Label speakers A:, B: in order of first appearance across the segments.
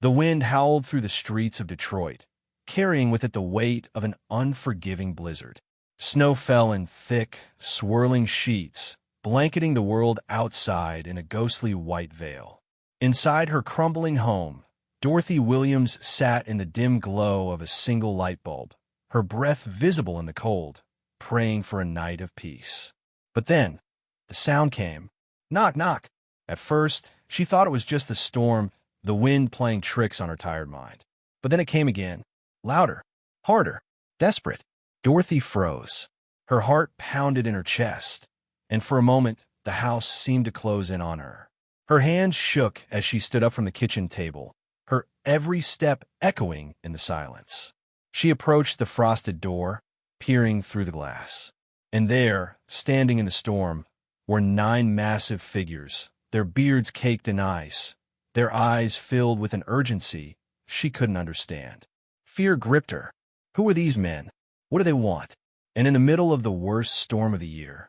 A: The wind howled through the streets of Detroit, carrying with it the weight of an unforgiving blizzard. Snow fell in thick, swirling sheets, blanketing the world outside in a ghostly white veil. Inside her crumbling home, Dorothy Williams sat in the dim glow of a single light bulb, her breath visible in the cold, praying for a night of peace. But then, the sound came. Knock, knock. At first, she thought it was just the storm, the wind playing tricks on her tired mind. But then it came again, louder, harder, desperate. Dorothy froze. Her heart pounded in her chest, and for a moment, the house seemed to close in on her. Her hands shook as she stood up from the kitchen table, her every step echoing in the silence. She approached the frosted door, peering through the glass. And there, standing in the storm, were 9 massive figures, their beards caked in ice, their eyes filled with an urgency she couldn't understand. Fear gripped her. Who were these men? What do they want? And in the middle of the worst storm of the year,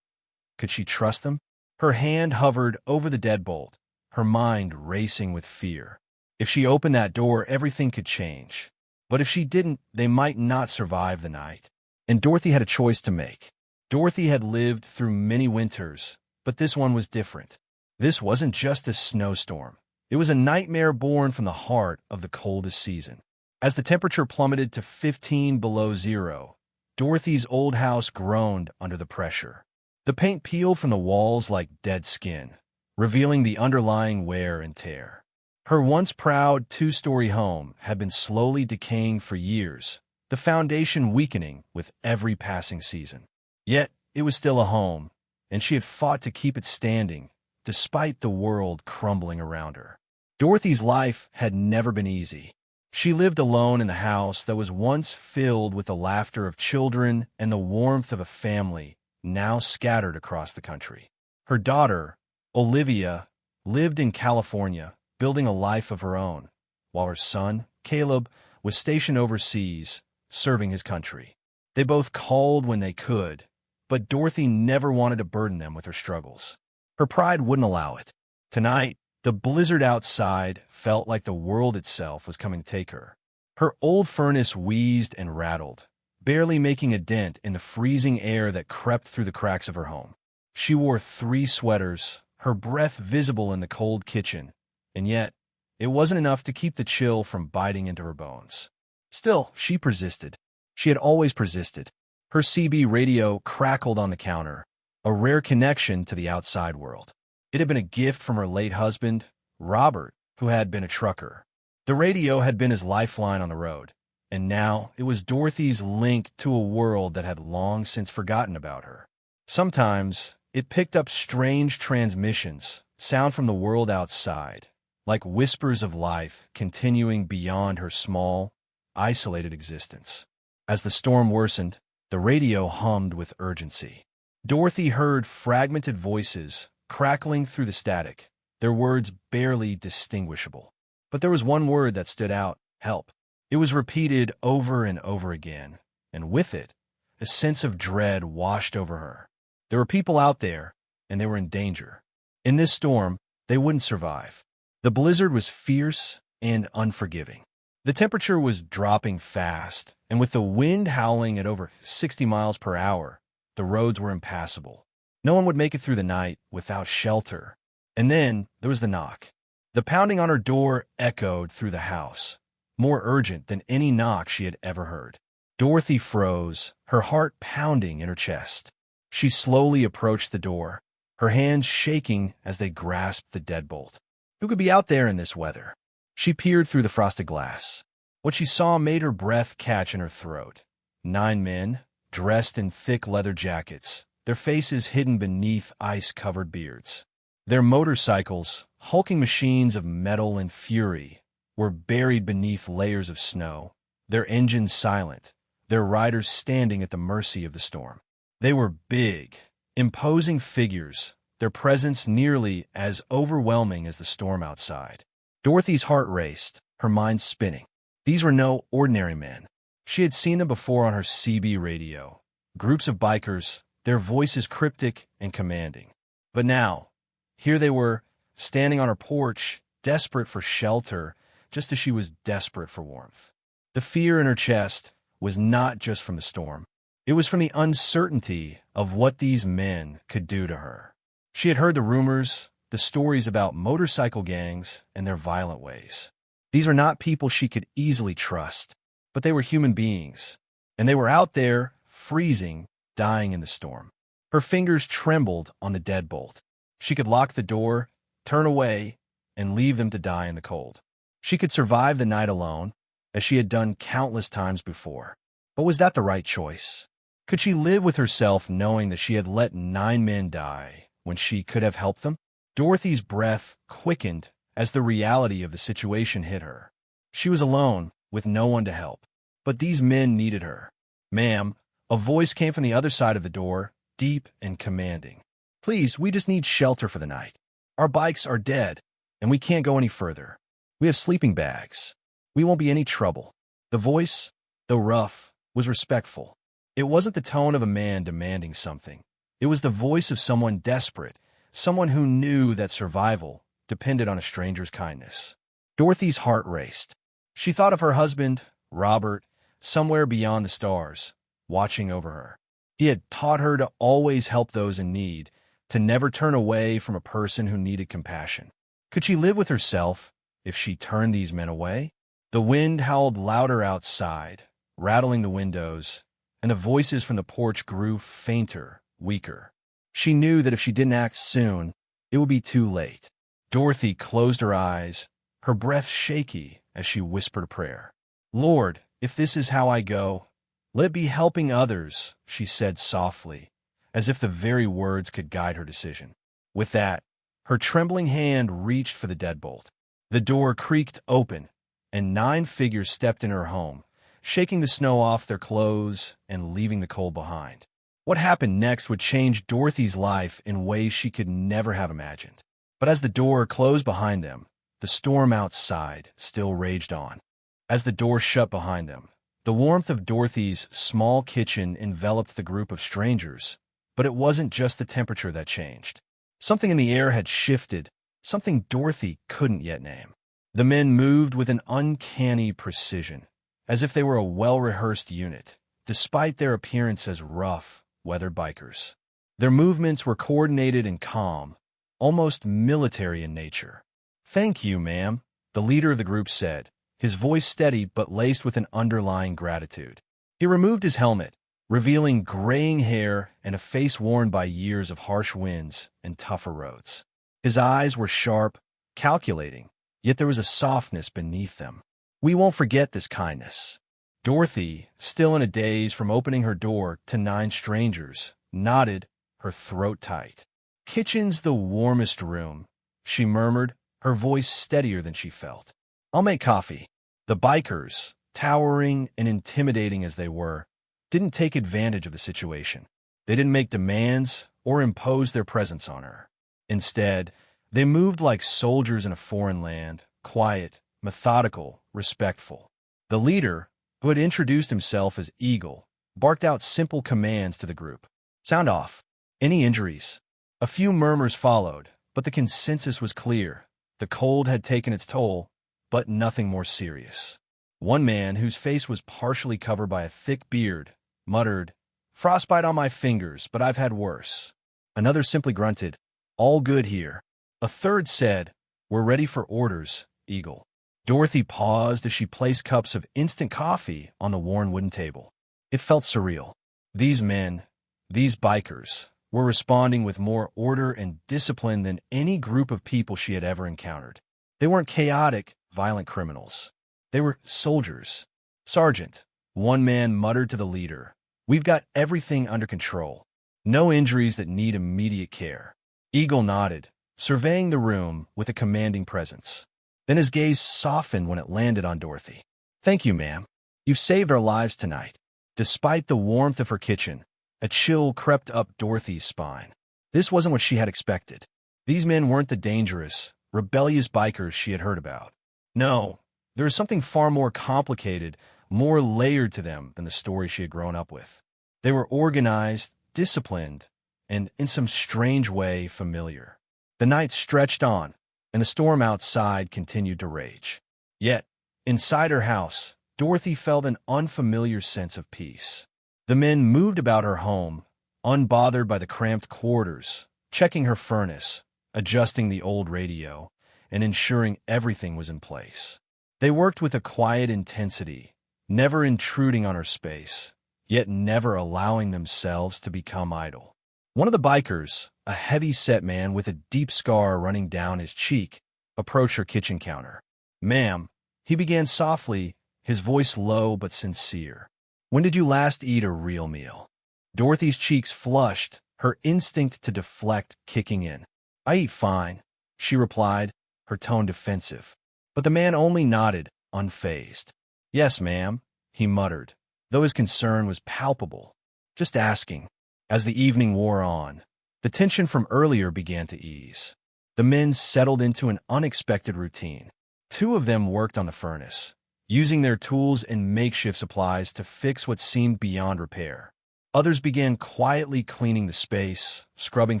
A: could she trust them? Her hand hovered over the deadbolt, her mind racing with fear. If she opened that door, everything could change. But if she didn't, they might not survive the night. And Dorothy had a choice to make. Dorothy had lived through many winters, but this one was different. This wasn't just a snowstorm. It was a nightmare born from the heart of the coldest season. As the temperature plummeted to 15 below zero, Dorothy's old house groaned under the pressure. The paint peeled from the walls like dead skin, revealing the underlying wear and tear. Her once proud 2-story home had been slowly decaying for years, the foundation weakening with every passing season. Yet, it was still a home, and she had fought to keep it standing, despite the world crumbling around her. Dorothy's life had never been easy. She lived alone in the house that was once filled with the laughter of children and the warmth of a family now scattered across the country. Her daughter, Olivia, lived in California, building a life of her own, while her son, Caleb, was stationed overseas, serving his country. They both called when they could, but Dorothy never wanted to burden them with her struggles. Her pride wouldn't allow it. Tonight, the blizzard outside felt like the world itself was coming to take her. Her old furnace wheezed and rattled, barely making a dent in the freezing air that crept through the cracks of her home. She wore 3 sweaters, her breath visible in the cold kitchen, and yet, it wasn't enough to keep the chill from biting into her bones. Still, she persisted. She had always persisted. Her CB radio crackled on the counter, a rare connection to the outside world. It had been a gift from her late husband, Robert, who had been a trucker. The radio had been his lifeline on the road, and now it was Dorothy's link to a world that had long since forgotten about her. Sometimes, it picked up strange transmissions, sound from the world outside, like whispers of life continuing beyond her small, isolated existence. As the storm worsened, the radio hummed with urgency. Dorothy heard fragmented voices crackling through the static, their words barely distinguishable. But there was one word that stood out: help. It was repeated over and over again, and with it, a sense of dread washed over her. There were people out there, and they were in danger. In this storm, they wouldn't survive. The blizzard was fierce and unforgiving. The temperature was dropping fast, and with the wind howling at over 60 miles per hour, the roads were impassable. No one would make it through the night without shelter. And then there was the knock. The pounding on her door echoed through the house, more urgent than any knock she had ever heard. Dorothy froze, her heart pounding in her chest. She slowly approached the door, her hands shaking as they grasped the deadbolt. Who could be out there in this weather? She peered through the frosted glass. What she saw made her breath catch in her throat. 9 men, dressed in thick leather jackets, their faces hidden beneath ice-covered beards. Their motorcycles, hulking machines of metal and fury, were buried beneath layers of snow, their engines silent, their riders standing at the mercy of the storm. They were big, imposing figures, their presence nearly as overwhelming as the storm outside. Dorothy's heart raced, her mind spinning. These were no ordinary men. She had seen them before on her CB radio. Groups of bikers, their voices cryptic and commanding. But now, here they were, standing on her porch, desperate for shelter, just as she was desperate for warmth. The fear in her chest was not just from the storm. It was from the uncertainty of what these men could do to her. She had heard the rumors, the stories about motorcycle gangs and their violent ways. These are not people she could easily trust, but they were human beings, and they were out there, freezing, dying in the storm. Her fingers trembled on the deadbolt. She could lock the door, turn away, and leave them to die in the cold. She could survive the night alone, as she had done countless times before. But was that the right choice? Could she live with herself knowing that she had let 9 men die when she could have helped them? Dorothy's breath quickened as the reality of the situation hit her. She was alone, with no one to help. But these men needed her. "Ma'am," a voice came from the other side of the door, deep and commanding. "Please, we just need shelter for the night. Our bikes are dead, and we can't go any further. We have sleeping bags. We won't be any trouble." The voice, though rough, was respectful. It wasn't the tone of a man demanding something. It was the voice of someone desperate, someone who knew that survival depended on a stranger's kindness. Dorothy's heart raced. She thought of her husband, Robert, somewhere beyond the stars, watching over her. He had taught her to always help those in need, to never turn away from a person who needed compassion. Could she live with herself if she turned these men away? The wind howled louder outside, rattling the windows, and the voices from the porch grew fainter, weaker. She knew that if she didn't act soon, it would be too late. Dorothy closed her eyes, her breath shaky as she whispered a prayer. "Lord, if this is how I go, let it be helping others," she said softly, as if the very words could guide her decision. With that, her trembling hand reached for the deadbolt. The door creaked open, and 9 figures stepped in her home, shaking the snow off their clothes and leaving the cold behind. What happened next would change Dorothy's life in ways she could never have imagined. But as the door closed behind them, the storm outside still raged on. As the door shut behind them, the warmth of Dorothy's small kitchen enveloped the group of strangers, but it wasn't just the temperature that changed. Something in the air had shifted, something Dorothy couldn't yet name. The men moved with an uncanny precision, as if they were a well-rehearsed unit, despite their appearance as rough, weathered bikers. Their movements were coordinated and calm, almost military in nature. "Thank you, ma'am," the leader of the group said, his voice steady but laced with an underlying gratitude. He removed his helmet, revealing graying hair and a face worn by years of harsh winds and tougher roads. His eyes were sharp, calculating, yet there was a softness beneath them. "We won't forget this kindness." Dorothy, still in a daze from opening her door to 9 strangers, nodded, her throat tight. "Kitchen's the warmest room," she murmured, her voice steadier than she felt. "I'll make coffee." The bikers, towering and intimidating as they were, didn't take advantage of the situation. They didn't make demands or impose their presence on her. Instead, they moved like soldiers in a foreign land, quiet, methodical, respectful. The leader, who had introduced himself as Eagle, barked out simple commands to the group. "Sound off. Any injuries?" A few murmurs followed, but the consensus was clear. The cold had taken its toll, but nothing more serious. One man, whose face was partially covered by a thick beard, muttered, "Frostbite on my fingers, but I've had worse." Another simply grunted, "All good here." A third said, "We're ready for orders, Eagle." Dorothy paused as she placed cups of instant coffee on the worn wooden table. It felt surreal. These men, these bikers, were responding with more order and discipline than any group of people she had ever encountered. They weren't chaotic, violent criminals. They were soldiers. "Sergeant," one man muttered to the leader, "we've got everything under control. No injuries that need immediate care." Eagle nodded, surveying the room with a commanding presence. Then his gaze softened when it landed on Dorothy. "Thank you, ma'am. You've saved our lives tonight." Despite the warmth of her kitchen, a chill crept up Dorothy's spine. This wasn't what she had expected. These men weren't the dangerous, rebellious bikers she had heard about. No, there was something far more complicated, more layered to them than the story she had grown up with. They were organized, disciplined, and in some strange way familiar. The night stretched on, and the storm outside continued to rage. Yet, inside her house, Dorothy felt an unfamiliar sense of peace. The men moved about her home, unbothered by the cramped quarters, checking her furnace, adjusting the old radio, and ensuring everything was in place. They worked with a quiet intensity, never intruding on her space, yet never allowing themselves to become idle. One of the bikers, a heavy-set man with a deep scar running down his cheek, approached her kitchen counter. "Ma'am," he began softly, his voice low but sincere. "When did you last eat a real meal?" Dorothy's cheeks flushed, her instinct to deflect kicking in. "I eat fine," she replied, her tone defensive. But the man only nodded, unfazed. "Yes, ma'am," he muttered, though his concern was palpable. "Just asking." As the evening wore on, the tension from earlier began to ease. The men settled into an unexpected routine. Two of them worked on the furnace, using their tools and makeshift supplies to fix what seemed beyond repair. Others began quietly cleaning the space, scrubbing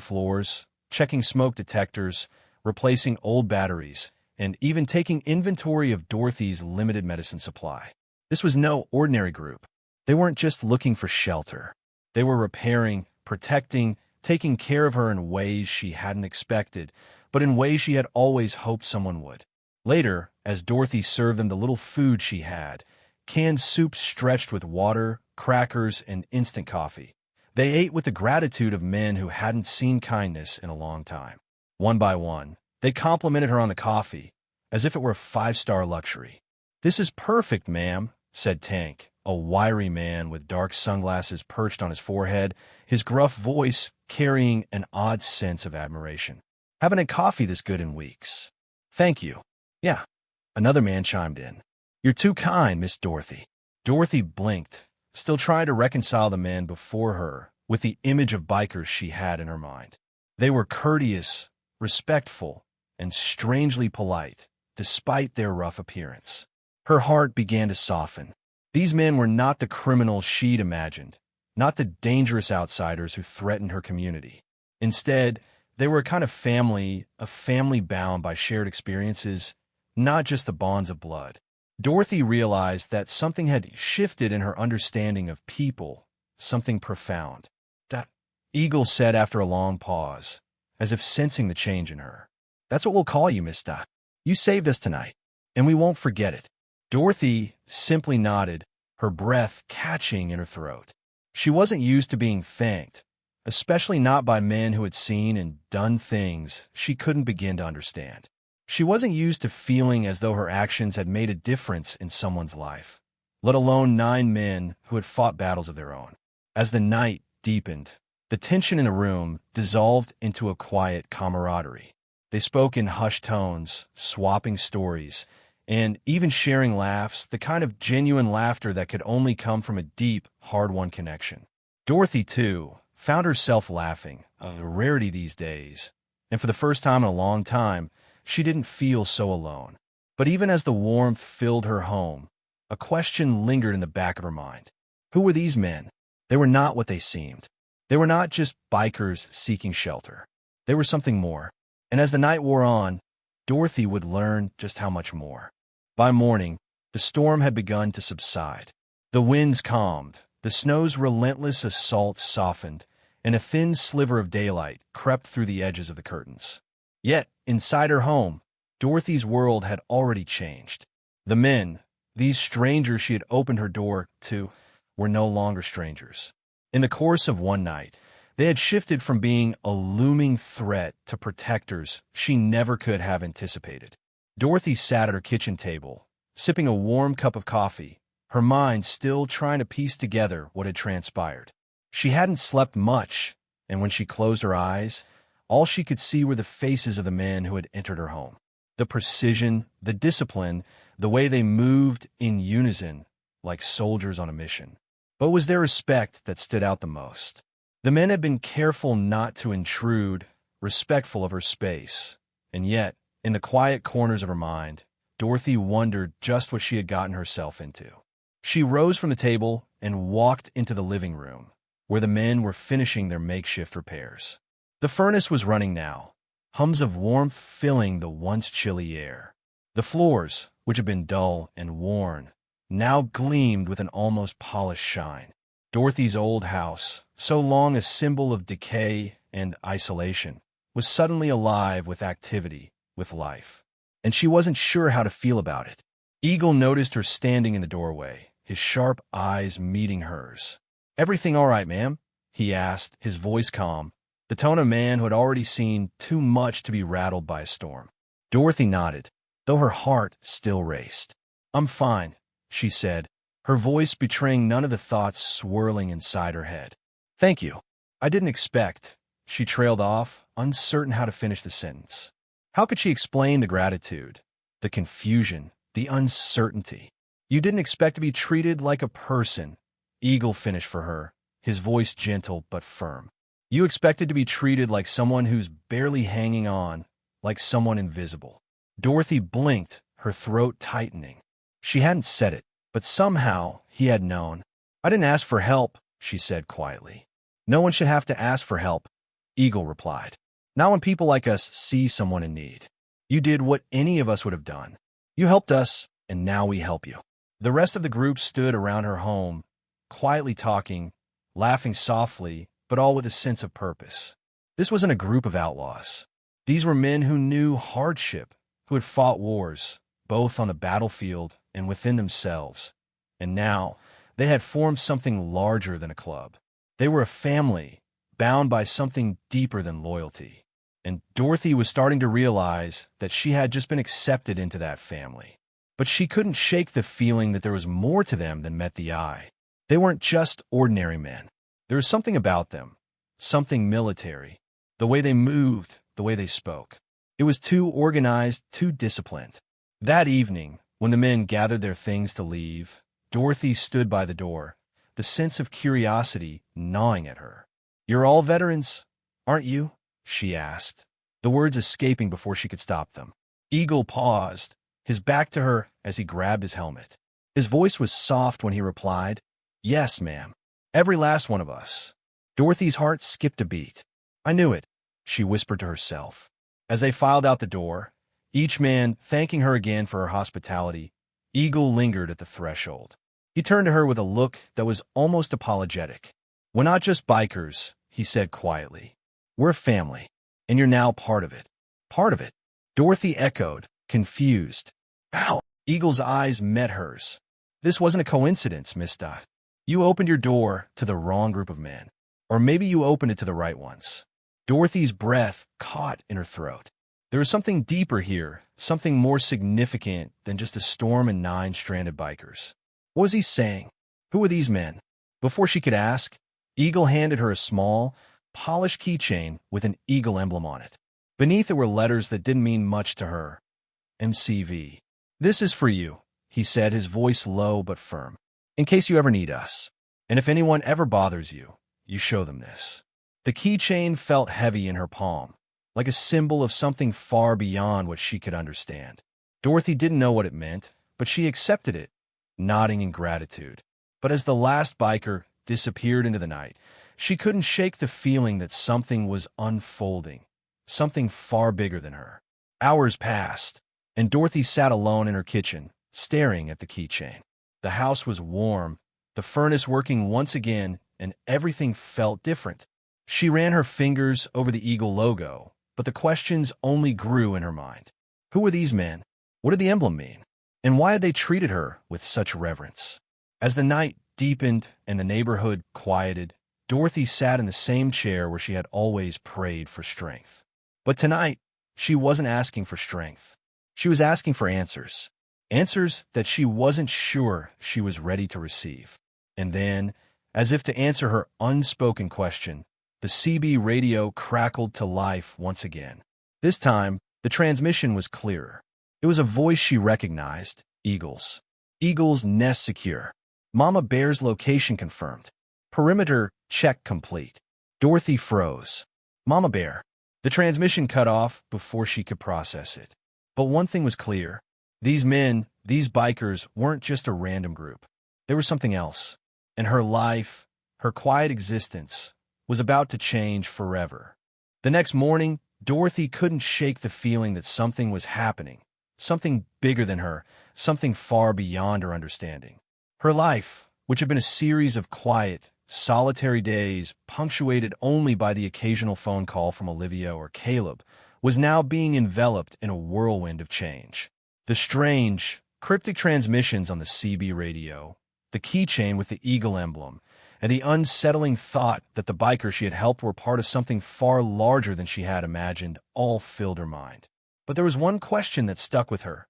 A: floors, checking smoke detectors, replacing old batteries, and even taking inventory of Dorothy's limited medicine supply. This was no ordinary group. They weren't just looking for shelter. They were repairing, protecting, taking care of her in ways she hadn't expected, but in ways she had always hoped someone would. Later, as Dorothy served them the little food she had, canned soup stretched with water, crackers, and instant coffee, they ate with the gratitude of men who hadn't seen kindness in a long time. One by one, they complimented her on the coffee, as if it were a five-star luxury. "This is perfect, ma'am," said Tank, a wiry man with dark sunglasses perched on his forehead, his gruff voice carrying an odd sense of admiration. "Haven't had coffee this good in weeks." "Thank you." "Yeah," another man chimed in. "You're too kind, Miss Dorothy." Dorothy blinked, still trying to reconcile the men before her with the image of bikers she had in her mind. They were courteous, respectful, and strangely polite, despite their rough appearance. Her heart began to soften. These men were not the criminals she'd imagined, not the dangerous outsiders who threatened her community. Instead, they were a kind of family, a family bound by shared experiences, not just the bonds of blood. Dorothy realized that something had shifted in her understanding of people, something profound. "That," Eagle said after a long pause, as if sensing the change in her. "That's what we'll call you, Miss Da. You saved us tonight, and we won't forget it." Dorothy simply nodded, her breath catching in her throat. She wasn't used to being thanked, especially not by men who had seen and done things she couldn't begin to understand. She wasn't used to feeling as though her actions had made a difference in someone's life, let alone 9 men who had fought battles of their own. As the night deepened, the tension in the room dissolved into a quiet camaraderie. They spoke in hushed tones, swapping stories, and even sharing laughs, the kind of genuine laughter that could only come from a deep, hard-won connection. Dorothy, too, found herself laughing, a rarity these days, and for the first time in a long time, she didn't feel so alone. But even as the warmth filled her home, a question lingered in the back of her mind. Who were these men? They were not what they seemed. They were not just bikers seeking shelter. They were something more. And as the night wore on, Dorothy would learn just how much more. By morning, the storm had begun to subside. The winds calmed, the snow's relentless assault softened, and a thin sliver of daylight crept through the edges of the curtains. Yet, inside her home, Dorothy's world had already changed. The men, these strangers she had opened her door to, were no longer strangers. In the course of one night, they had shifted from being a looming threat to protectors she never could have anticipated. Dorothy sat at her kitchen table, sipping a warm cup of coffee, her mind still trying to piece together what had transpired. She hadn't slept much, and when she closed her eyes, all she could see were the faces of the men who had entered her home. The precision, the discipline, the way they moved in unison, like soldiers on a mission. But it was their respect that stood out the most. The men had been careful not to intrude, respectful of her space, and yet, in the quiet corners of her mind, Dorothy wondered just what she had gotten herself into. She rose from the table and walked into the living room, where the men were finishing their makeshift repairs. The furnace was running now, hums of warmth filling the once chilly air. The floors, which had been dull and worn, now gleamed with an almost polished shine. Dorothy's old house, so long a symbol of decay and isolation, was suddenly alive with activity, with life. And she wasn't sure how to feel about it. Eagle noticed her standing in the doorway, his sharp eyes meeting hers. "Everything all right, ma'am?" he asked, his voice calm, the tone of a man who had already seen too much to be rattled by a storm. Dorothy nodded, though her heart still raced. "I'm fine," she said, her voice betraying none of the thoughts swirling inside her head. "Thank you. I didn't expect," she trailed off, uncertain how to finish the sentence. How could she explain the gratitude, the confusion, the uncertainty? "You didn't expect to be treated like a person," Eagle finished for her, his voice gentle but firm. "You expected to be treated like someone who's barely hanging on, like someone invisible." Dorothy blinked, her throat tightening. She hadn't said it, but somehow he had known. "I didn't ask for help," she said quietly. "No one should have to ask for help," Eagle replied. "Not when people like us see someone in need. You did what any of us would have done. You helped us, and now we help you." The rest of the group stood around her home, quietly talking, laughing softly, but all with a sense of purpose. This wasn't a group of outlaws. These were men who knew hardship, who had fought wars, both on the battlefield and within themselves. And now, they had formed something larger than a club. They were a family, bound by something deeper than loyalty. And Dorothy was starting to realize that she had just been accepted into that family. But she couldn't shake the feeling that there was more to them than met the eye. They weren't just ordinary men. There was something about them, something military. The way they moved, the way they spoke. It was too organized, too disciplined. That evening, when the men gathered their things to leave, Dorothy stood by the door, the sense of curiosity gnawing at her. "You're all veterans, aren't you?" she asked, the words escaping before she could stop them. Eagle paused, his back to her as he grabbed his helmet. His voice was soft when he replied, "Yes, ma'am. Every last one of us." Dorothy's heart skipped a beat. "I knew it," she whispered to herself. As they filed out the door, each man thanking her again for her hospitality, Eagle lingered at the threshold. He turned to her with a look that was almost apologetic. "We're not just bikers," he said quietly. "We're a family, and you're now part of it." "Part of it?" Dorothy echoed, confused. "How?" Eagle's eyes met hers. "This wasn't a coincidence, Miss Dot. You opened your door to the wrong group of men. Or maybe you opened it to the right ones." Dorothy's breath caught in her throat. There was something deeper here, something more significant than just a storm and 9 stranded bikers. What was he saying? Who were these men? Before she could ask, Eagle handed her a small, polished keychain with an eagle emblem on it. Beneath it were letters that didn't mean much to her. MCV. "This is for you," he said, his voice low but firm. "In case you ever need us. And if anyone ever bothers you, you show them this." The keychain felt heavy in her palm, like a symbol of something far beyond what she could understand. Dorothy didn't know what it meant, but she accepted it, nodding in gratitude. But as the last biker disappeared into the night, she couldn't shake the feeling that something was unfolding, something far bigger than her. Hours passed, and Dorothy sat alone in her kitchen, staring at the keychain. The house was warm, the furnace working once again, and everything felt different. She ran her fingers over the eagle logo, but the questions only grew in her mind. Who were these men? What did the emblem mean? And why had they treated her with such reverence? As the night deepened and the neighborhood quieted, Dorothy sat in the same chair where she had always prayed for strength. But tonight, she wasn't asking for strength. She was asking for answers. Answers that she wasn't sure she was ready to receive. And then, as if to answer her unspoken question, the CB radio crackled to life once again. This time, the transmission was clearer. It was a voice she recognized, Eagle's. Eagle's nest secure. Mama Bear's location confirmed. Perimeter check complete. Dorothy froze. Mama Bear. The transmission cut off before she could process it. But one thing was clear. These men, these bikers, weren't just a random group. They were something else. And her life, her quiet existence, was about to change forever. The next morning, Dorothy couldn't shake the feeling that something was happening, something bigger than her, something far beyond her understanding. Her life, which had been a series of quiet, solitary days punctuated only by the occasional phone call from Olivia or Caleb, was now being enveloped in a whirlwind of change. The strange, cryptic transmissions on the CB radio, the keychain with the eagle emblem, and the unsettling thought that the bikers she had helped were part of something far larger than she had imagined all filled her mind. But there was one question that stuck with her.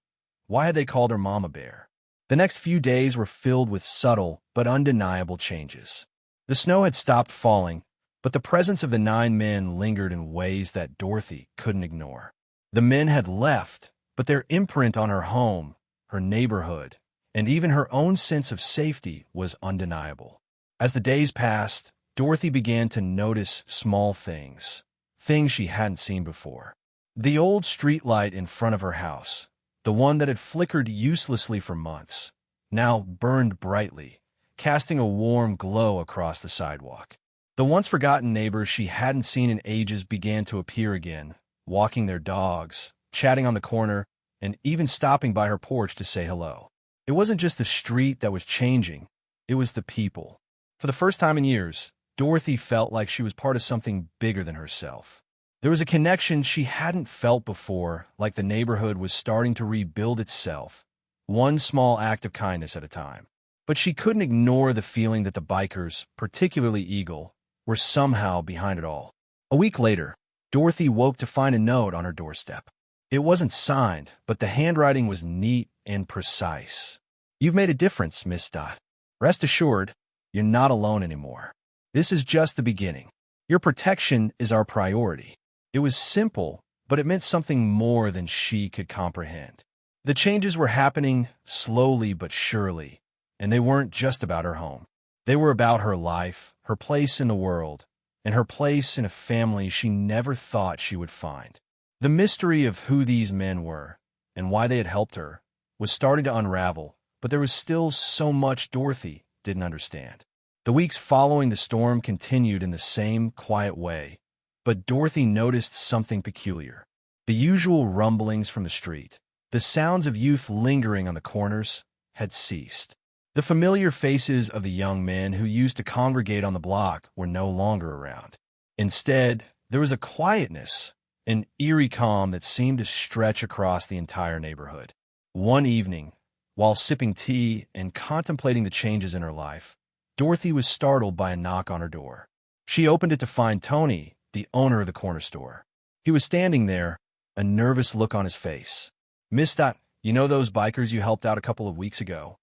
A: Why had they called her Mama Bear? The next few days were filled with subtle but undeniable changes. The snow had stopped falling, but the presence of the 9 men lingered in ways that Dorothy couldn't ignore. The men had left, but their imprint on her home, her neighborhood, and even her own sense of safety was undeniable. As the days passed, Dorothy began to notice small things she hadn't seen before. The old streetlight in front of her house, the one that had flickered uselessly for months, now burned brightly, casting a warm glow across the sidewalk. The once-forgotten neighbors she hadn't seen in ages began to appear again, walking their dogs, chatting on the corner, and even stopping by her porch to say hello. It wasn't just the street that was changing, it was the people. For the first time in years, Dorothy felt like she was part of something bigger than herself. There was a connection she hadn't felt before, like the neighborhood was starting to rebuild itself, one small act of kindness at a time. But she couldn't ignore the feeling that the bikers, particularly Eagle, were somehow behind it all. A week later, Dorothy woke to find a note on her doorstep. It wasn't signed, but the handwriting was neat and precise. "You've made a difference, Miss Dot. Rest assured, you're not alone anymore. This is just the beginning. Your protection is our priority." It was simple, but it meant something more than she could comprehend. The changes were happening slowly but surely, and they weren't just about her home. They were about her life, her place in the world, and her place in a family she never thought she would find. The mystery of who these men were, and why they had helped her, was starting to unravel, but there was still so much Dorothy didn't understand. The weeks following the storm continued in the same quiet way, but Dorothy noticed something peculiar. The usual rumblings from the street, the sounds of youth lingering on the corners, had ceased. The familiar faces of the young men who used to congregate on the block were no longer around. Instead, there was a quietness, an eerie calm that seemed to stretch across the entire neighborhood. One evening, while sipping tea and contemplating the changes in her life, Dorothy was startled by a knock on her door. She opened it to find Tony, the owner of the corner store. He was standing there, a nervous look on his face. "Miss Dot, you know those bikers you helped out a couple of weeks ago?"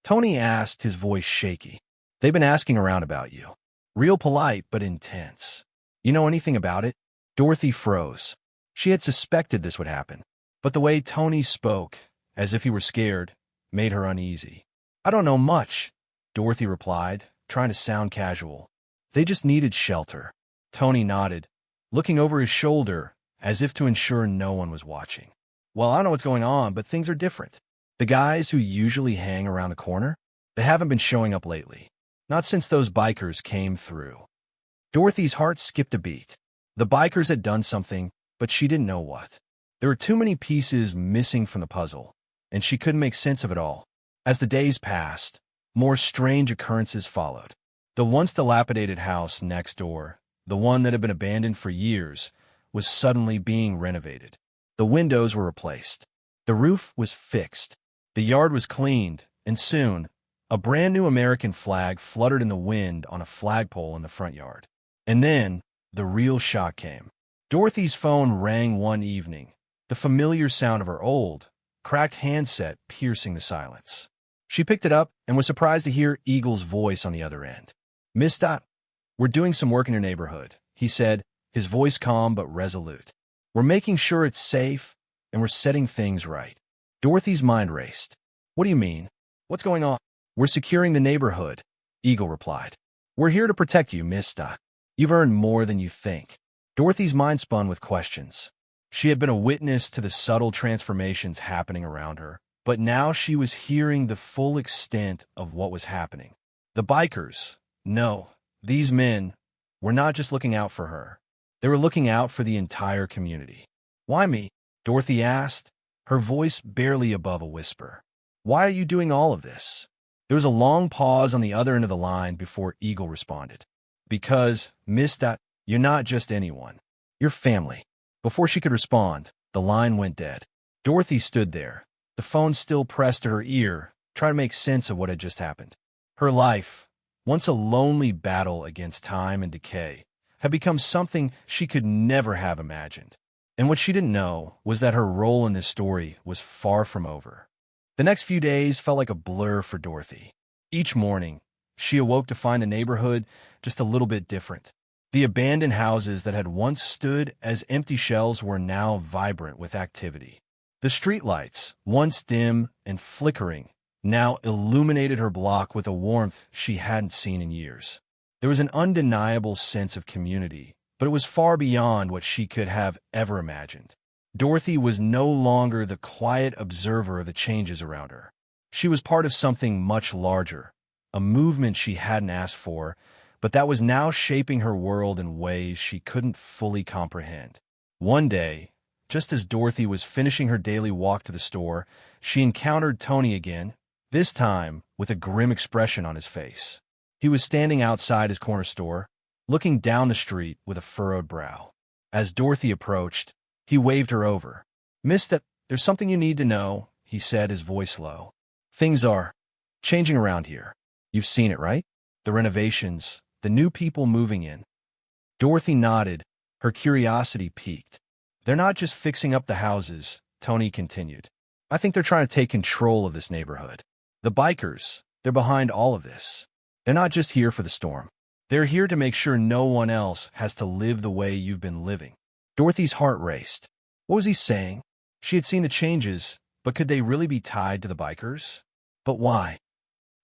A: Tony asked, his voice shaky. "They've been asking around about you. Real polite, but intense. You know anything about it?" Dorothy froze. She had suspected this would happen, but the way Tony spoke, as if he were scared, made her uneasy. "I don't know much," Dorothy replied, trying to sound casual. "They just needed shelter." Tony nodded, looking over his shoulder, as if to ensure no one was watching. "Well, I don't know what's going on, but things are different. The guys who usually hang around the corner, they haven't been showing up lately. Not since those bikers came through." Dorothy's heart skipped a beat. The bikers had done something, but she didn't know what. There were too many pieces missing from the puzzle, and she couldn't make sense of it all. As the days passed, more strange occurrences followed. The once dilapidated house next door, the one that had been abandoned for years, was suddenly being renovated. The windows were replaced. The roof was fixed. The yard was cleaned, and soon, a brand new American flag fluttered in the wind on a flagpole in the front yard. And then, the real shock came. Dorothy's phone rang one evening, the familiar sound of her old, cracked handset piercing the silence. She picked it up and was surprised to hear Eagle's voice on the other end. "Miss Dot, we're doing some work in your neighborhood," he said, his voice calm but resolute. "We're making sure it's safe, and we're setting things right." Dorothy's mind raced. "What do you mean? What's going on?" "We're securing the neighborhood," Eagle replied. "We're here to protect you, Miss Dot. You've earned more than you think." Dorothy's mind spun with questions. She had been a witness to the subtle transformations happening around her, but now she was hearing the full extent of what was happening. The bikers, no, these men, were not just looking out for her. They were looking out for the entire community. "Why me?" Dorothy asked, her voice barely above a whisper. Why are you doing all of this? There was a long pause on the other end of the line before Eagle responded. Because, Miss Dot, you're not just anyone. You're family. Before she could respond, the line went dead. Dorothy stood there, the phone still pressed to her ear, trying to make sense of what had just happened. Her life, once a lonely battle against time and decay, had become something she could never have imagined. And what she didn't know was that her role in this story was far from over. The next few days felt like a blur for Dorothy. Each morning, she awoke to find the neighborhood just a little bit different. The abandoned houses that had once stood as empty shells were now vibrant with activity. The streetlights, once dim and flickering, now illuminated her block with a warmth she hadn't seen in years. There was an undeniable sense of community, but it was far beyond what she could have ever imagined. Dorothy was no longer the quiet observer of the changes around her. She was part of something much larger, a movement she hadn't asked for, but that was now shaping her world in ways she couldn't fully comprehend. One day, just as Dorothy was finishing her daily walk to the store, she encountered Tony again, this time with a grim expression on his face. He was standing outside his corner store, looking down the street with a furrowed brow. As Dorothy approached, he waved her over. "Miss, there's something you need to know," he said, his voice low. "Things are changing around here. You've seen it, right? The renovations, the new people moving in." Dorothy nodded, her curiosity piqued. "They're not just fixing up the houses," Tony continued. "I think they're trying to take control of this neighborhood. The bikers, they're behind all of this. They're not just here for the storm. They're here to make sure no one else has to live the way you've been living." Dorothy's heart raced. What was he saying? She had seen the changes, but could they really be tied to the bikers? But why?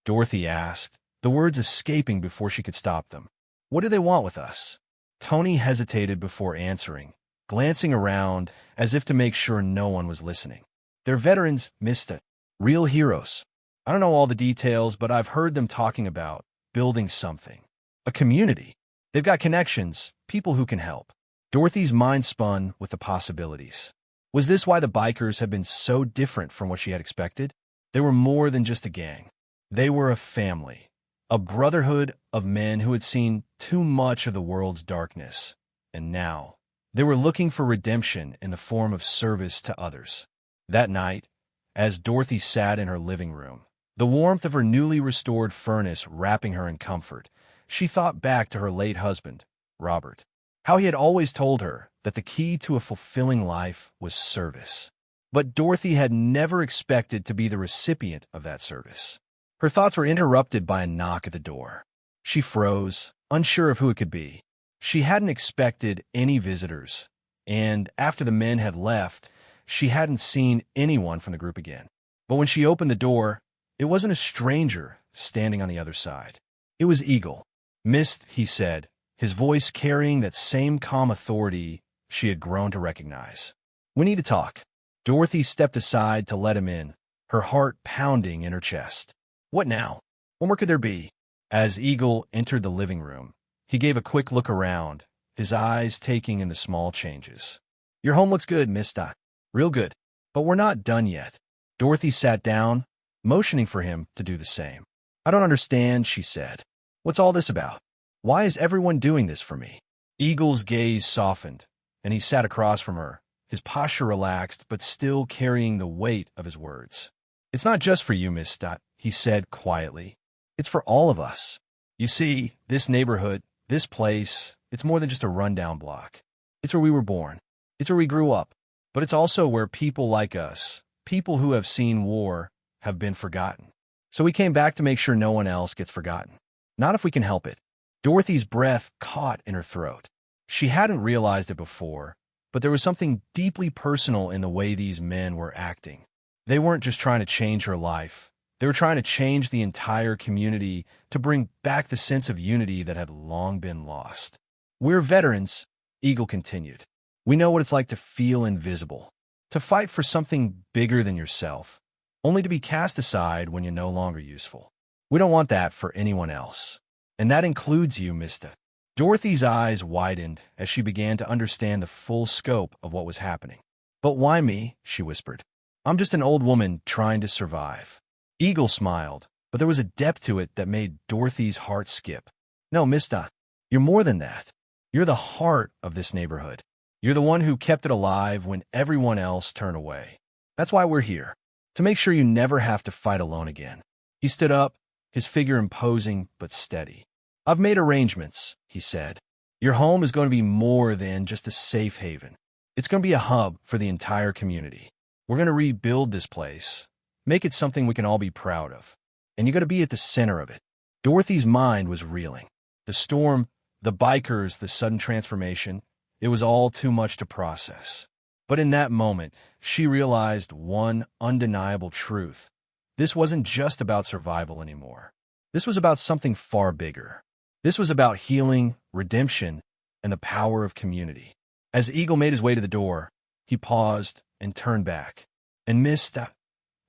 A: Dorothy asked, the words escaping before she could stop them. "What do they want with us?" Tony hesitated before answering, glancing around as if to make sure no one was listening. "They're veterans, Mista. Real heroes. I don't know all the details, but I've heard them talking about building something. A community. They've got connections, people who can help." Dorothy's mind spun with the possibilities. Was this why the bikers had been so different from what she had expected? They were more than just a gang. They were a family, a brotherhood of men who had seen too much of the world's darkness. And now, they were looking for redemption in the form of service to others. That night, as Dorothy sat in her living room, the warmth of her newly restored furnace wrapping her in comfort, she thought back to her late husband, Robert. How he had always told her that the key to a fulfilling life was service. But Dorothy had never expected to be the recipient of that service. Her thoughts were interrupted by a knock at the door. She froze, unsure of who it could be. She hadn't expected any visitors, and after the men had left, she hadn't seen anyone from the group again. But when she opened the door, it wasn't a stranger standing on the other side. It was Eagle. "Miss," he said, his voice carrying that same calm authority she had grown to recognize. "We need to talk." Dorothy stepped aside to let him in, her heart pounding in her chest. What now? What more could there be? As Eagle entered the living room, he gave a quick look around, his eyes taking in the small changes. "Your home looks good, Miss Doc. Real good. But we're not done yet." Dorothy sat down, motioning for him to do the same. "I don't understand," she said. "What's all this about? Why is everyone doing this for me?" Eagle's gaze softened, and he sat across from her, his posture relaxed but still carrying the weight of his words. "It's not just for you, Miss Stott," he said quietly. "It's for all of us. You see, this neighborhood, this place, it's more than just a rundown block. It's where we were born. It's where we grew up. But it's also where people like us, people who have seen war, have been forgotten. So we came back to make sure no one else gets forgotten. Not if we can help it." Dorothy's breath caught in her throat. She hadn't realized it before, but there was something deeply personal in the way these men were acting. They weren't just trying to change her life. They were trying to change the entire community to bring back the sense of unity that had long been lost. "We're veterans," Eagle continued. "We know what it's like to feel invisible, to fight for something bigger than yourself, only to be cast aside when you're no longer useful. We don't want that for anyone else. And that includes you, Mista." Dorothy's eyes widened as she began to understand the full scope of what was happening. "But why me?" she whispered. "I'm just an old woman trying to survive." Eagle smiled, but there was a depth to it that made Dorothy's heart skip. No, Mista, you're more than that. You're the heart of this neighborhood. You're the one who kept it alive when everyone else turned away. That's why we're here, to make sure you never have to fight alone again. He stood up, his figure imposing but steady. I've made arrangements, he said. Your home is going to be more than just a safe haven. It's going to be a hub for the entire community. We're going to rebuild this place, make it something we can all be proud of. And you're going to be at the center of it. Dorothy's mind was reeling. The storm, the bikers, the sudden transformation, it was all too much to process. But in that moment, she realized one undeniable truth. This wasn't just about survival anymore. This was about something far bigger. This was about healing, redemption, and the power of community. As Eagle made his way to the door, he paused and turned back. And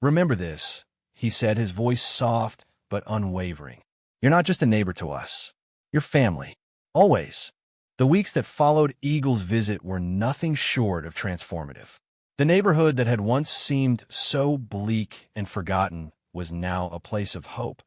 A: remember this, he said, his voice soft but unwavering. You're not just a neighbor to us. You're family. Always. The weeks that followed Eagle's visit were nothing short of transformative. The neighborhood that had once seemed so bleak and forgotten was now a place of hope,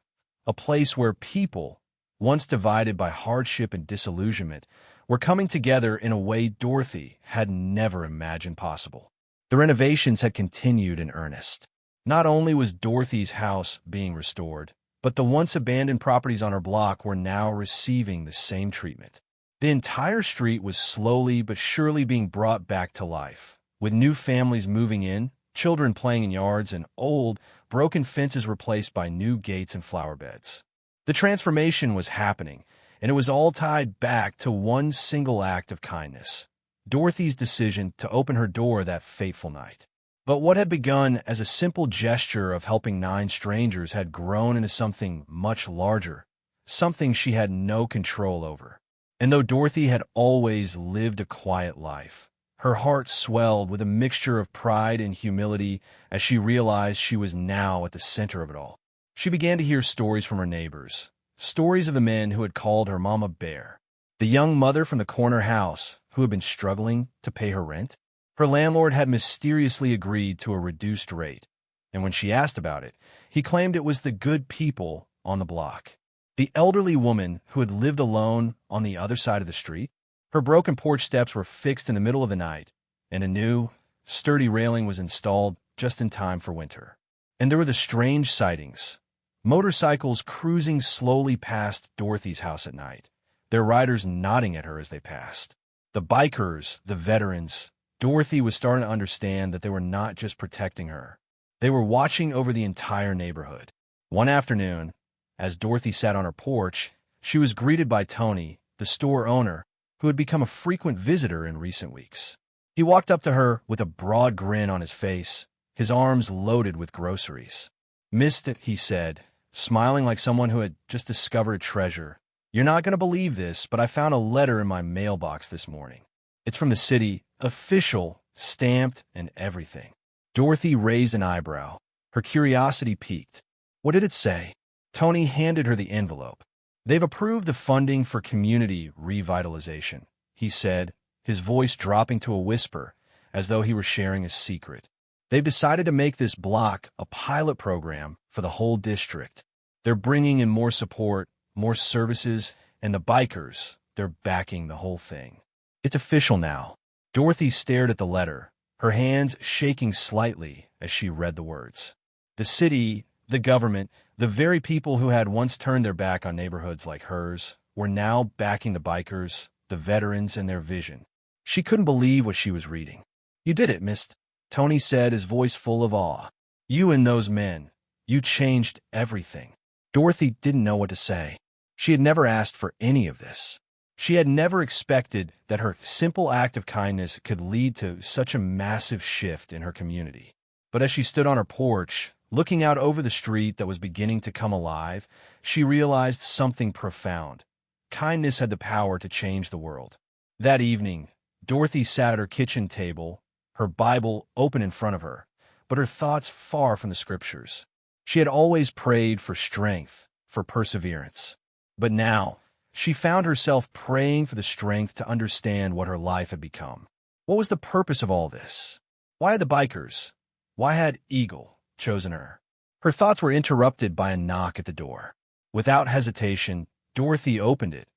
A: a place where people, once divided by hardship and disillusionment, were coming together in a way Dorothy had never imagined possible. The renovations had continued in earnest. Not only was Dorothy's house being restored, but the once abandoned properties on her block were now receiving the same treatment. The entire street was slowly but surely being brought back to life, with new families moving in, children playing in yards, and old, broken fences replaced by new gates and flower beds. The transformation was happening, and it was all tied back to one single act of kindness: Dorothy's decision to open her door that fateful night. But what had begun as a simple gesture of helping 9 strangers had grown into something much larger, something she had no control over. And though Dorothy had always lived a quiet life, her heart swelled with a mixture of pride and humility as she realized she was now at the center of it all. She began to hear stories from her neighbors, stories of the men who had called her Mama Bear, the young mother from the corner house who had been struggling to pay her rent. Her landlord had mysteriously agreed to a reduced rate, and when she asked about it, he claimed it was the good people on the block. The elderly woman who had lived alone on the other side of the street, her broken porch steps were fixed in the middle of the night, and a new, sturdy railing was installed just in time for winter. And there were the strange sightings: motorcycles cruising slowly past Dorothy's house at night, their riders nodding at her as they passed. The bikers, the veterans. Dorothy was starting to understand that they were not just protecting her. They were watching over the entire neighborhood. One afternoon, as Dorothy sat on her porch, she was greeted by Tony, the store owner, who had become a frequent visitor in recent weeks. He walked up to her with a broad grin on his face, his arms loaded with groceries. "Missed it," he said, smiling like someone who had just discovered a treasure. "You're not going to believe this, but I found a letter in my mailbox this morning. It's from the city, official, stamped, and everything." Dorothy raised an eyebrow. Her curiosity piqued. What did it say? Tony handed her the envelope. "They've approved the funding for community revitalization," he said, his voice dropping to a whisper, as though he were sharing a secret. "They've decided to make this block a pilot program for the whole district. They're bringing in more support, more services, and the bikers, they're backing the whole thing. It's official now." Dorothy stared at the letter, her hands shaking slightly as she read the words. The city, the government, the very people who had once turned their back on neighborhoods like hers, were now backing the bikers, the veterans, and their vision. She couldn't believe what she was reading. "You did it, Miss," Tony said, his voice full of awe. "You and those men, you changed everything." Dorothy didn't know what to say. She had never asked for any of this. She had never expected that her simple act of kindness could lead to such a massive shift in her community. But as she stood on her porch, looking out over the street that was beginning to come alive, she realized something profound. Kindness had the power to change the world. That evening, Dorothy sat at her kitchen table, her Bible open in front of her, but her thoughts far from the scriptures. She had always prayed for strength, for perseverance. But now, she found herself praying for the strength to understand what her life had become. What was the purpose of all this? Why had the bikers, why had Eagle chosen her? Her thoughts were interrupted by a knock at the door. Without hesitation, Dorothy opened it,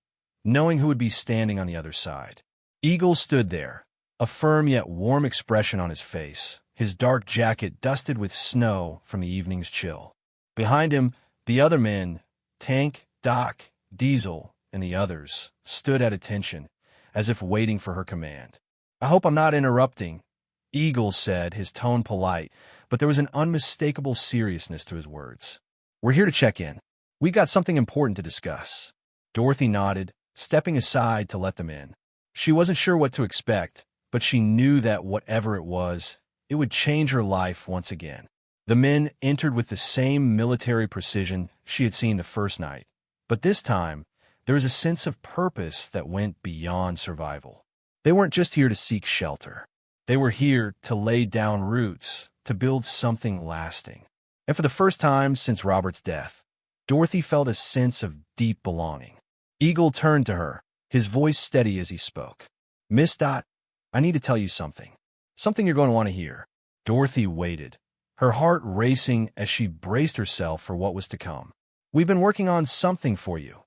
A: knowing who would be standing on the other side. Eagle stood there, a firm yet warm expression on his face, his dark jacket dusted with snow from the evening's chill. Behind him, the other men, Tank, Doc, Diesel, and the others, stood at attention, as if waiting for her command. "I hope I'm not interrupting," Eagle said, his tone polite, but there was an unmistakable seriousness to his words. "We're here to check in. We got something important to discuss." Dorothy nodded, stepping aside to let them in. She wasn't sure what to expect, but she knew that whatever it was, it would change her life once again. The men entered with the same military precision she had seen the first night, but this time, there was a sense of purpose that went beyond survival. They weren't just here to seek shelter. They were here to lay down roots, to build something lasting. And for the first time since Robert's death, Dorothy felt a sense of deep belonging. Eagle turned to her, his voice steady as he spoke. "Miss Dot, I need to tell you something. Something you're going to want to hear." Dorothy waited, her heart racing as she braced herself for what was to come. "We've been working on something for you,"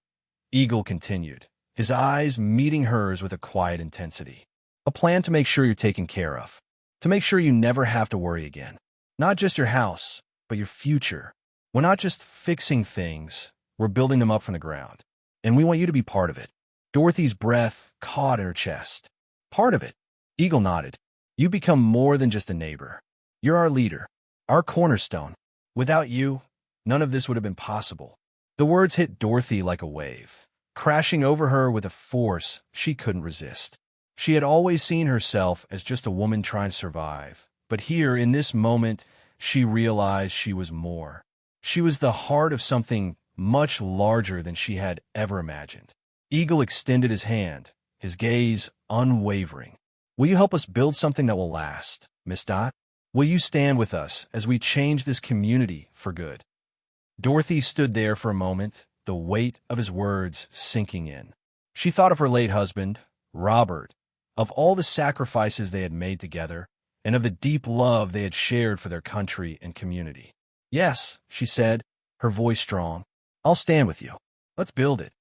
A: Eagle continued, his eyes meeting hers with a quiet intensity. "A plan to make sure you're taken care of, to make sure you never have to worry again. Not just your house, but your future. We're not just fixing things, we're building them up from the ground. And we want you to be part of it." Dorothy's breath caught in her chest. "Part of it?" Eagle nodded. "You become more than just a neighbor. You're our leader, our cornerstone. Without you, none of this would have been possible." The words hit Dorothy like a wave, crashing over her with a force she couldn't resist. She had always seen herself as just a woman trying to survive, but here, in this moment, she realized she was more. She was the heart of something much larger than she had ever imagined. Eagle extended his hand, his gaze unwavering. "Will you help us build something that will last, Miss Dot? Will you stand with us as we change this community for good?" Dorothy stood there for a moment, the weight of his words sinking in. She thought of her late husband, Robert, of all the sacrifices they had made together, and of the deep love they had shared for their country and community. "Yes," she said, her voice strong. "I'll stand with you. Let's build it."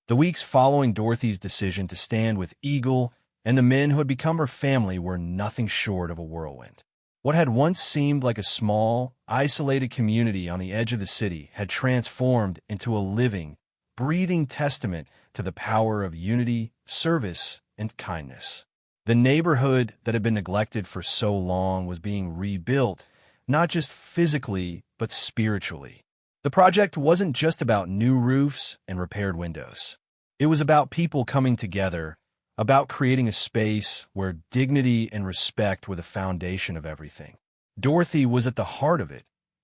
A: The weeks following Dorothy's decision to stand with Eagle and the men who had become her family were nothing short of a whirlwind. What had once seemed like a small, isolated community on the edge of the city had transformed into a living, breathing testament to the power of unity, service, and kindness. The neighborhood that had been neglected for so long was being rebuilt, not just physically, but spiritually. The project wasn't just about new roofs and repaired windows. It was about people coming together, about creating a space where dignity and respect were the foundation of everything. Dorothy was at the heart of it,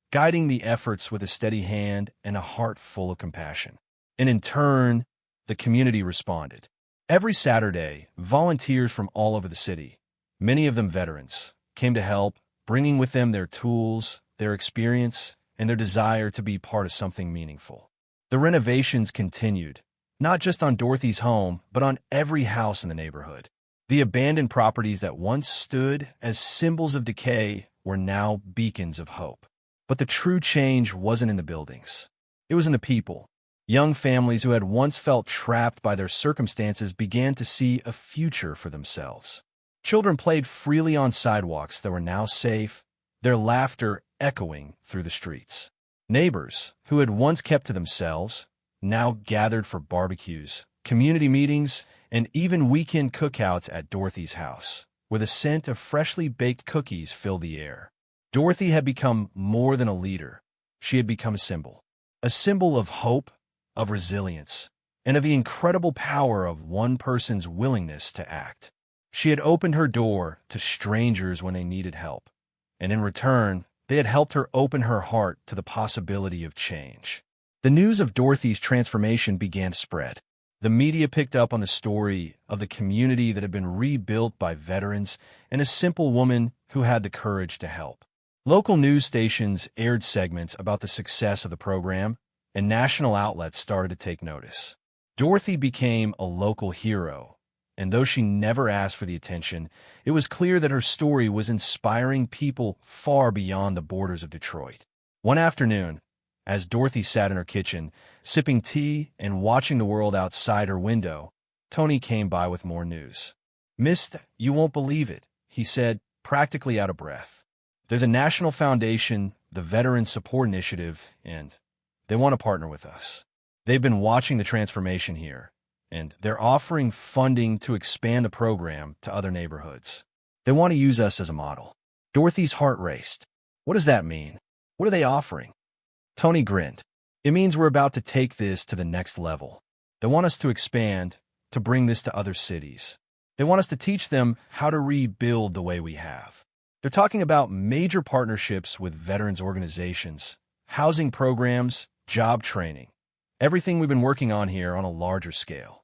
A: guiding the efforts with a steady hand and a heart full of compassion. And in turn, the community responded. Every Saturday, volunteers from all over the city, many of them veterans, came to help, bringing with them their tools, their experience, and their desire to be part of something meaningful. The renovations continued, not just on Dorothy's home, but on every house in the neighborhood. The abandoned properties that once stood as symbols of decay were now beacons of hope. But the true change wasn't in the buildings. It was in the people. Young families who had once felt trapped by their circumstances began to see a future for themselves. Children played freely on sidewalks that were now safe, their laughter echoing through the streets. Neighbors, who had once kept to themselves, now gathered for barbecues, community meetings, and even weekend cookouts at Dorothy's house, where the scent of freshly baked cookies filled the air. Dorothy had become more than a leader. She had become a symbol of hope, of resilience, and of the incredible power of one person's willingness to act. She had opened her door to strangers when they needed help, and in return, they had helped her open her heart to the possibility of change. The news of Dorothy's transformation began to spread. The media picked up on the story of the community that had been rebuilt by veterans and a simple woman who had the courage to help. Local news stations aired segments about the success of the program, and national outlets started to take notice. Dorothy became a local hero, and though she never asked for the attention, it was clear that her story was inspiring people far beyond the borders of Detroit. One afternoon, as Dorothy sat in her kitchen, sipping tea and watching the world outside her window, Tony came by with more news. "Miss, you won't believe it," he said, practically out of breath. "There's a national foundation, the Veterans Support Initiative, and they want to partner with us. They've been watching the transformation here, and they're offering funding to expand the program to other neighborhoods. They want to use us as a model." Dorothy's heart raced. "What does that mean? What are they offering?" Tony grinned. "It means we're about to take this to the next level. They want us to expand, to bring this to other cities. They want us to teach them how to rebuild the way we have. They're talking about major partnerships with veterans organizations, housing programs, job training, everything we've been working on here on a larger scale."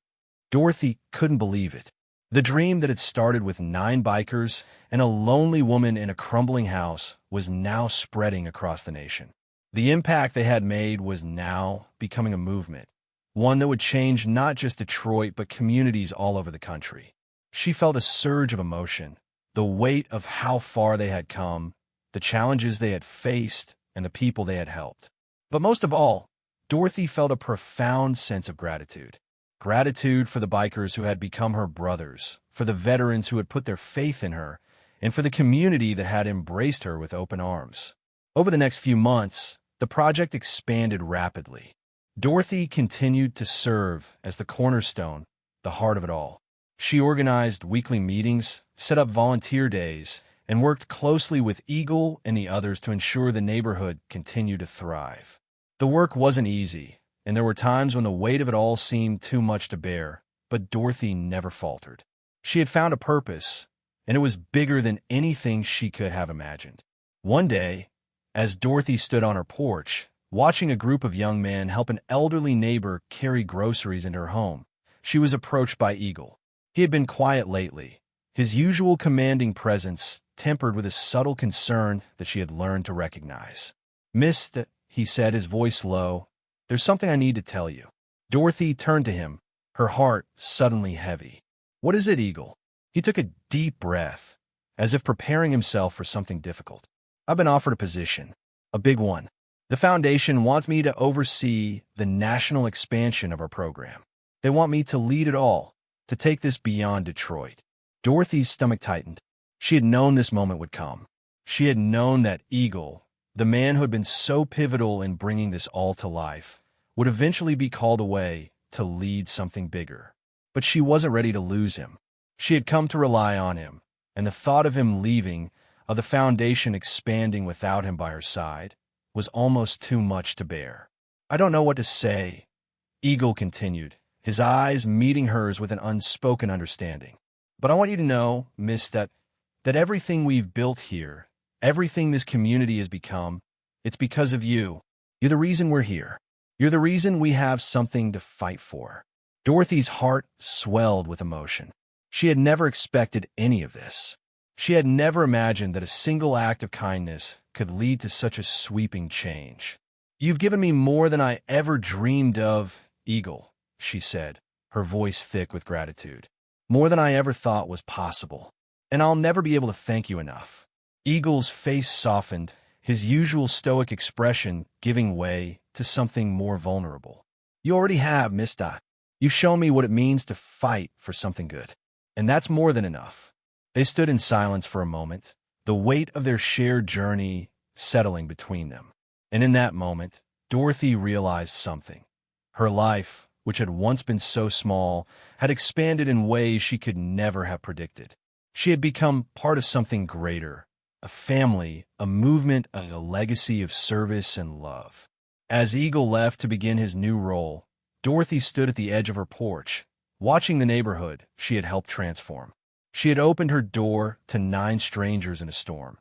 A: Dorothy couldn't believe it. The dream that had started with 9 bikers and a lonely woman in a crumbling house was now spreading across the nation. The impact they had made was now becoming a movement, one that would change not just Detroit but communities all over the country. She felt a surge of emotion, the weight of how far they had come, the challenges they had faced, and the people they had helped. But most of all, Dorothy felt a profound sense of gratitude. Gratitude for the bikers who had become her brothers, for the veterans who had put their faith in her, and for the community that had embraced her with open arms. Over the next few months, the project expanded rapidly. Dorothy continued to serve as the cornerstone, the heart of it all. She organized weekly meetings, set up volunteer days, and worked closely with Eagle and the others to ensure the neighborhood continued to thrive. The work wasn't easy, and there were times when the weight of it all seemed too much to bear, but Dorothy never faltered. She had found a purpose, and it was bigger than anything she could have imagined. One day, as Dorothy stood on her porch, watching a group of young men help an elderly neighbor carry groceries into her home, she was approached by Eagle. He had been quiet lately, his usual commanding presence tempered with a subtle concern that she had learned to recognize. "Miss," he said, his voice low, "there's something I need to tell you." Dorothy turned to him, her heart suddenly heavy. "What is it, Eagle?" He took a deep breath, as if preparing himself for something difficult. "I've been offered a position, a big one. The foundation wants me to oversee the national expansion of our program. They want me to lead it all, to take this beyond Detroit." Dorothy's stomach tightened. She had known this moment would come. She had known that Eagle, the man who had been so pivotal in bringing this all to life, would eventually be called away to lead something bigger. But she wasn't ready to lose him. She had come to rely on him, and the thought of him leaving, of the foundation expanding without him by her side, was almost too much to bear. "I don't know what to say," Eagle continued, his eyes meeting hers with an unspoken understanding. "But I want you to know, Miss, that everything we've built here, everything this community has become, it's because of you. You're the reason we're here. You're the reason we have something to fight for." Dorothy's heart swelled with emotion. She had never expected any of this. She had never imagined that a single act of kindness could lead to such a sweeping change. "You've given me more than I ever dreamed of, Eagle," she said, her voice thick with gratitude. "More than I ever thought was possible. And I'll never be able to thank you enough." Eagle's face softened, his usual stoic expression giving way to something more vulnerable. "You already have, Miss Dot. You've shown me what it means to fight for something good. And that's more than enough." They stood in silence for a moment, the weight of their shared journey settling between them. And in that moment, Dorothy realized something. Her life, which had once been so small, had expanded in ways she could never have predicted. She had become part of something greater, a family, a movement, a legacy of service and love. As Eagle left to begin his new role, Dorothy stood at the edge of her porch, watching the neighborhood she had helped transform. She had opened her door to 9 strangers in a storm,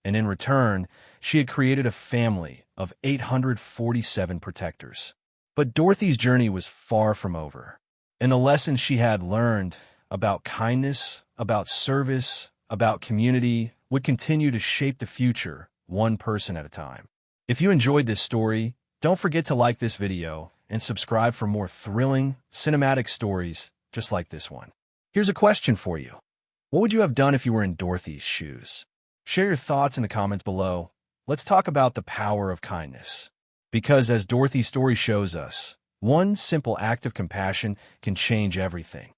A: and in return, she had created a family of 847 protectors. But Dorothy's journey was far from over, and the lessons she had learned about kindness, about service, about community would continue to shape the future, one person at a time. If you enjoyed this story, don't forget to like this video and subscribe for more thrilling, cinematic stories just like this one. Here's a question for you. What would you have done if you were in Dorothy's shoes? Share your thoughts in the comments below, let's talk about the power of kindness. Because as Dorothy's story shows us, one simple act of compassion can change everything.